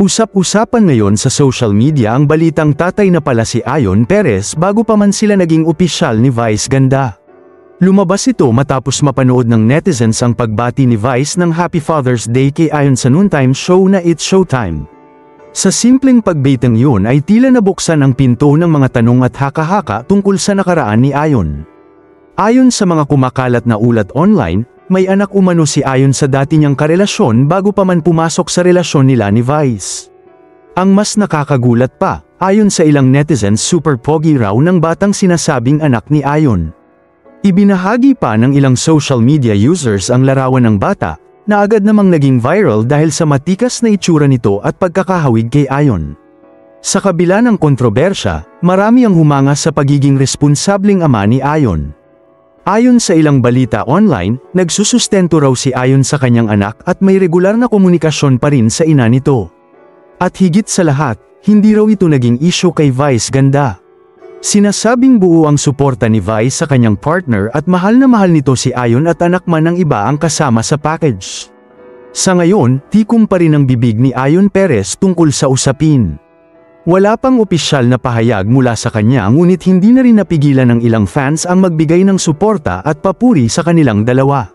Usap-usapan ngayon sa social media ang balitang tatay na pala si Ayon Perez bago pa man sila naging opisyal ni Vice ganda. Lumabas ito matapos mapanood ng netizens ang pagbati ni Vice ng Happy Father's Day kay Ayon sa noontime show na It's Showtime. Sa simpleng pagbatang yun ay tila nabuksan ang pinto ng mga tanong at haka-haka tungkol sa nakaraan ni Ayon. Ayon sa mga kumakalat na ulat online, may anak umano si Ayon sa dati niyang karelasyon bago pa man pumasok sa relasyon nila ni Vice. Ang mas nakakagulat pa, ayon sa ilang netizens super pogi raw ng batang sinasabing anak ni Ayon. Ibinahagi pa ng ilang social media users ang larawan ng bata, na agad namang naging viral dahil sa matikas na itsura nito at pagkakahawig kay Ayon. Sa kabila ng kontrobersya, marami ang humanga sa pagiging responsableng ama ni Ayon. Ayon sa ilang balita online, nagsusustento raw si Ayon sa kanyang anak at may regular na komunikasyon pa rin sa ina nito. At higit sa lahat, hindi raw ito naging issue kay Vice ganda. Sinasabing buo ang suporta ni Vice sa kanyang partner at mahal na mahal nito si Ayon at anak man ng iba ang kasama sa package. Sa ngayon, tikom pa rin ang bibig ni Ayon Perez tungkol sa usapin. Wala pang opisyal na pahayag mula sa kanya ngunit hindi na rin napigilan ng ilang fans ang magbigay ng suporta at papuri sa kanilang dalawa.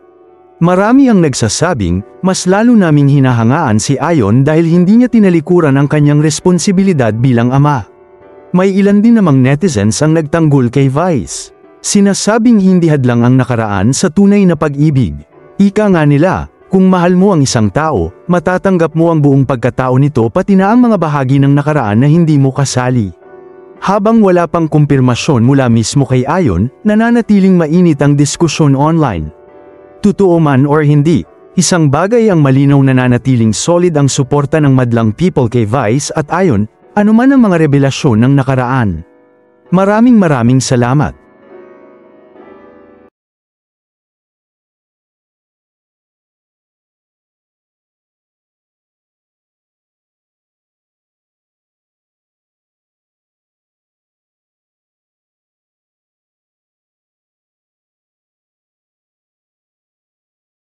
Marami ang nagsasabing, mas lalo naming hinahangaan si Ayon dahil hindi niya tinalikuran ang kanyang responsibilidad bilang ama. May ilan din namang netizens ang nagtanggol kay Vice. Sinasabing hindi hadlang ang nakaraan sa tunay na pag-ibig. Ika nga nila, kung mahal mo ang isang tao, matatanggap mo ang buong pagkatao nito pati na ang mga bahagi ng nakaraan na hindi mo kasali. Habang wala pang kumpirmasyon mula mismo kay Ayon, nananatiling mainit ang diskusyon online. Totoo man or hindi, isang bagay ang malinaw nananatiling solid ang suporta ng madlang people kay Vice at Ayon, anuman ang mga revelasyon ng nakaraan. Maraming salamat.